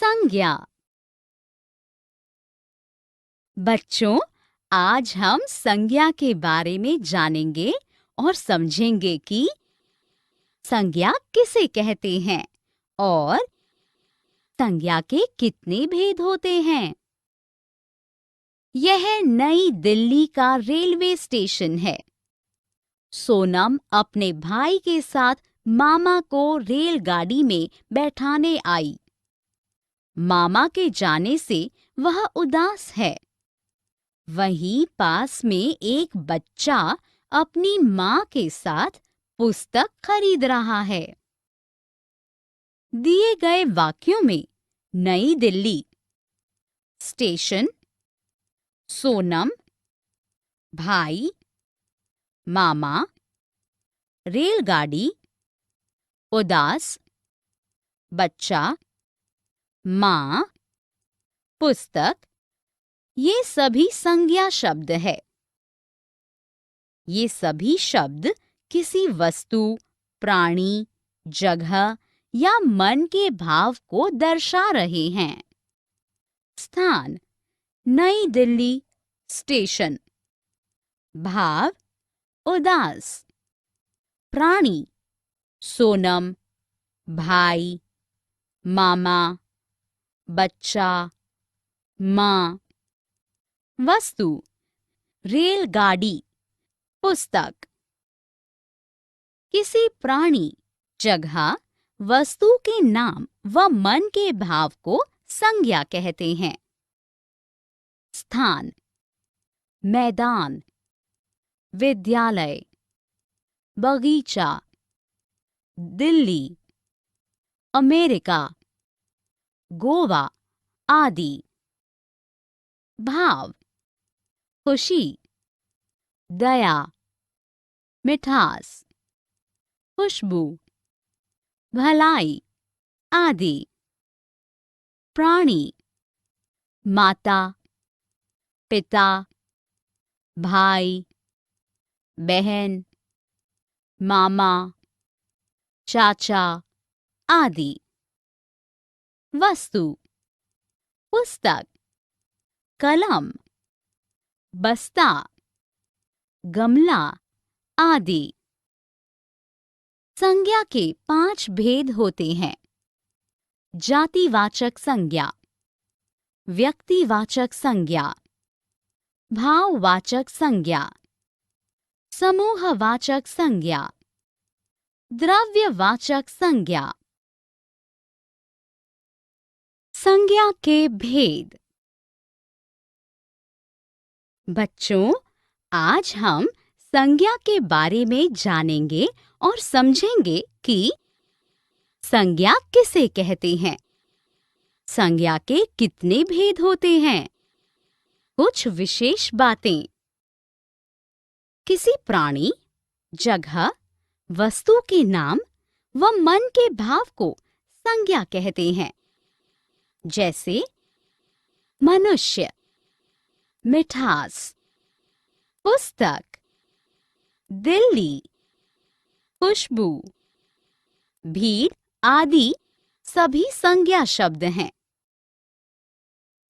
संज्ञा। बच्चों, आज हम संज्ञा के बारे में जानेंगे और समझेंगे कि संज्ञा किसे कहते हैं और संज्ञा के कितने भेद होते हैं। यह नई दिल्ली का रेलवे स्टेशन है। सोनम अपने भाई के साथ मामा को रेलगाड़ी में बैठाने आई। मामा के जाने से वह उदास है। वहीं पास में एक बच्चा अपनी माँ के साथ पुस्तक खरीद रहा है। दिए गए वाक्यों में नई दिल्ली, स्टेशन, सोनम, भाई, मामा, रेलगाड़ी, उदास, बच्चा, माँ, पुस्तक, ये सभी संज्ञा शब्द है। ये सभी शब्द किसी वस्तु, प्राणी, जगह या मन के भाव को दर्शा रहे हैं। स्थान: नई दिल्ली, स्टेशन। भाव: उदास। प्राणी: सोनम, भाई, मामा, बच्चा, माँ। वस्तु: रेलगाड़ी, पुस्तक। किसी प्राणी, जगह, वस्तु के नाम व मन के भाव को संज्ञा कहते हैं। स्थान: मैदान, विद्यालय, बगीचा, दिल्ली, अमेरिका, गोवा आदि। भाव: खुशी, दया, मिठास, खुशबू, भलाई आदि। प्राणी: माता, पिता, भाई, बहन, मामा, चाचा आदि। वस्तु: पुस्तक, कलम, बस्ता, गमला आदि। संज्ञा के 5 भेद होते हैं। जातिवाचक संज्ञा, व्यक्तिवाचक संज्ञा, भाववाचक संज्ञा, समूहवाचक संज्ञा, द्रव्यवाचक संज्ञा। संज्ञा के भेद। बच्चों, आज हम संज्ञा के बारे में जानेंगे और समझेंगे कि संज्ञा किसे कहते हैं, संज्ञा के कितने भेद होते हैं, कुछ विशेष बातें। किसी प्राणी, जगह, वस्तु के नाम व मन के भाव को संज्ञा कहते हैं। जैसे मनुष्य, मिठास, पुस्तक, दिल्ली, खुशबू, भीड़ आदि सभी संज्ञा शब्द हैं।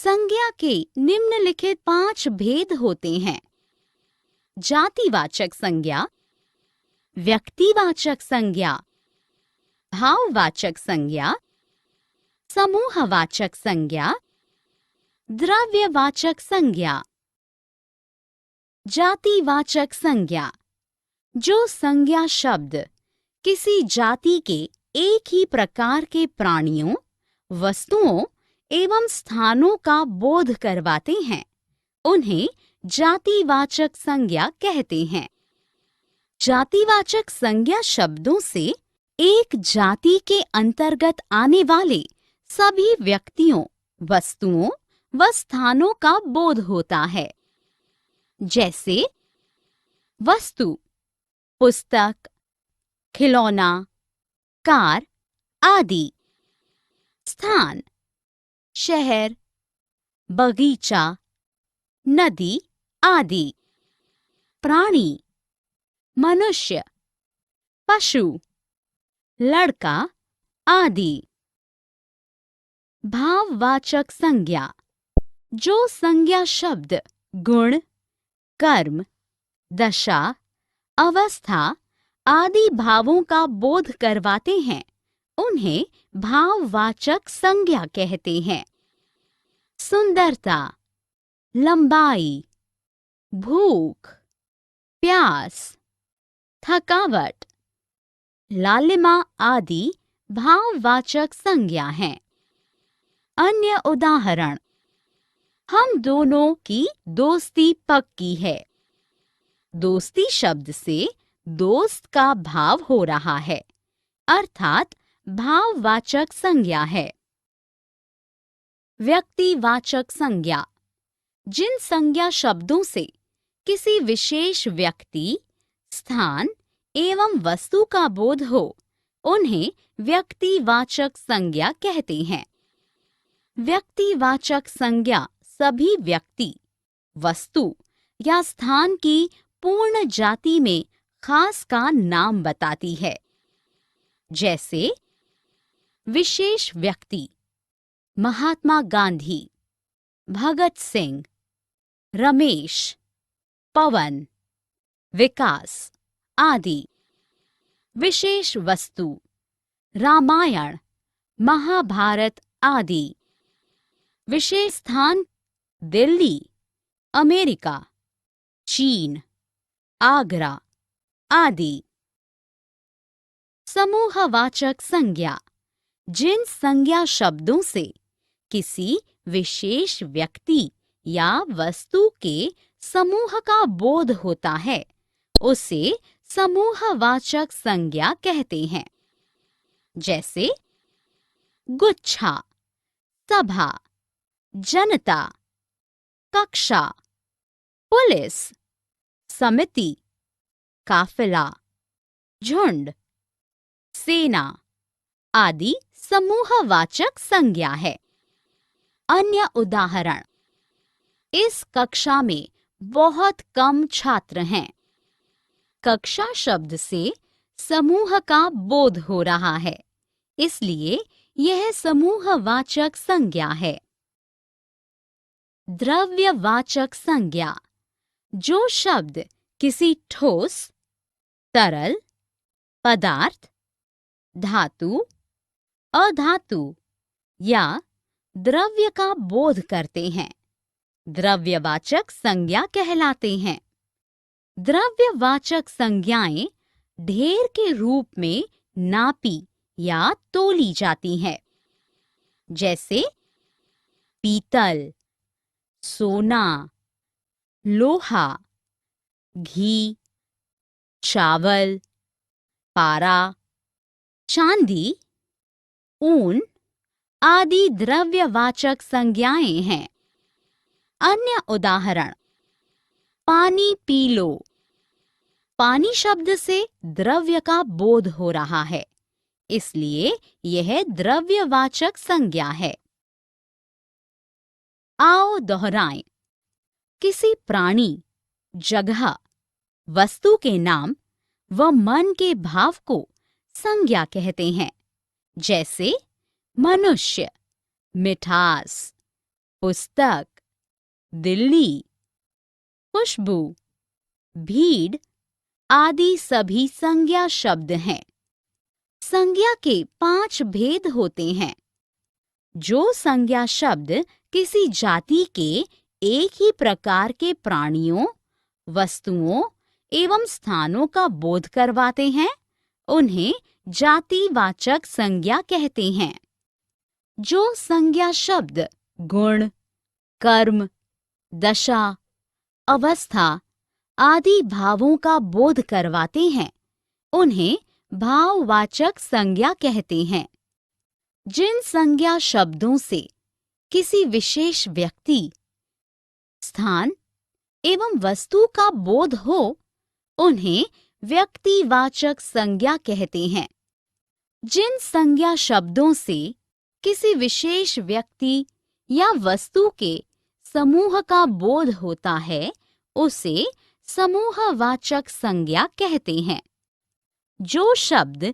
संज्ञा के निम्नलिखित 5 भेद होते हैं। जातिवाचक संज्ञा, व्यक्तिवाचक संज्ञा, भाववाचक संज्ञा, समूहवाचक संज्ञा, द्रव्यवाचक संज्ञा। जातिवाचक संज्ञा: जो संज्ञा शब्द किसी जाति के एक ही प्रकार के प्राणियों, वस्तुओं एवं स्थानों का बोध करवाते हैं, उन्हें जातिवाचक संज्ञा कहते हैं। जातिवाचक संज्ञा शब्दों से एक जाति के अंतर्गत आने वाले सभी व्यक्तियों, वस्तुओं व स्थानों का बोध होता है। जैसे वस्तु, पुस्तक, खिलौना, कार आदि। स्थान: शहर, बगीचा, नदी आदि। प्राणी: मनुष्य, पशु, लड़का आदि। भाववाचक संज्ञा, जो संज्ञा शब्द गुण, कर्म, दशा, अवस्था आदि भावों का बोध करवाते हैं, उन्हें भाववाचक संज्ञा कहते हैं। सुंदरता, लंबाई, भूख, प्यास, थकावट, लालिमा आदि भाववाचक संज्ञा हैं। अन्य उदाहरण, हम दोनों की दोस्ती पक्की है। दोस्ती शब्द से दोस्त का भाव हो रहा है, अर्थात भाववाचक संज्ञा है। व्यक्तिवाचक संज्ञा, जिन संज्ञा शब्दों से किसी विशेष व्यक्ति, स्थान एवं वस्तु का बोध हो, उन्हें व्यक्तिवाचक संज्ञा कहते हैं। व्यक्तिवाचक संज्ञा सभी व्यक्ति, वस्तु या स्थान की पूर्ण जाति में खास का नाम बताती है। जैसे विशेष व्यक्ति, महात्मा गांधी, भगत सिंह, रमेश, पवन, विकास आदि। विशेष वस्तु, रामायण, महाभारत आदि। विशेष स्थान, दिल्ली, अमेरिका, चीन, आगरा आदि। समूहवाचक संज्ञा, जिन संज्ञा शब्दों से किसी विशेष व्यक्ति या वस्तु के समूह का बोध होता है, उसे समूहवाचक संज्ञा कहते हैं। जैसे गुच्छा, सभा, जनता, कक्षा, पुलिस, समिति, काफिला, झुंड, सेना आदि समूहवाचक संज्ञा है। अन्य उदाहरण, इस कक्षा में बहुत कम छात्र हैं। कक्षा शब्द से समूह का बोध हो रहा है, इसलिए यह समूहवाचक संज्ञा है। द्रव्यवाचक संज्ञा, जो शब्द किसी ठोस, तरल, पदार्थ, धातु, अधातु या द्रव्य का बोध करते हैं, द्रव्यवाचक संज्ञा कहलाते हैं। द्रव्यवाचक संज्ञाएं ढेर के रूप में नापी या तोली जाती हैं। जैसे पीतल, सोना, लोहा, घी, चावल, पारा, चांदी, ऊन आदि द्रव्यवाचक संज्ञाएं हैं। अन्य उदाहरण, पानी पी लो। पानी शब्द से द्रव्य का बोध हो रहा है, इसलिए यह द्रव्यवाचक संज्ञा है। आओ दोहराएं, किसी प्राणी, जगह, वस्तु के नाम व मन के भाव को संज्ञा कहते हैं। जैसे मनुष्य, मिठास, पुस्तक, दिल्ली, खुशबू, भीड़ आदि सभी संज्ञा शब्द हैं। संज्ञा के 5 भेद होते हैं। जो संज्ञा शब्द किसी जाति के एक ही प्रकार के प्राणियों, वस्तुओं एवं स्थानों का बोध करवाते हैं, उन्हें जातिवाचक संज्ञा कहते हैं। जो संज्ञा शब्द गुण, कर्म, दशा, अवस्था आदि भावों का बोध करवाते हैं, उन्हें भाववाचक संज्ञा कहते हैं। जिन संज्ञा शब्दों से किसी विशेष व्यक्ति, स्थान एवं वस्तु का बोध हो, उन्हें व्यक्तिवाचक संज्ञा कहते हैं। जिन संज्ञा शब्दों से किसी विशेष व्यक्ति या वस्तु के समूह का बोध होता है, उसे समूहवाचक संज्ञा कहते हैं। जो शब्द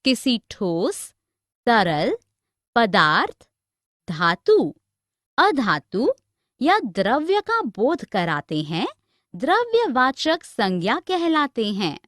किसी ठोस, तरल, पदार्थ, धातु, अधातु या द्रव्य का बोध कराते हैं, द्रव्यवाचक संज्ञा कहलाते हैं।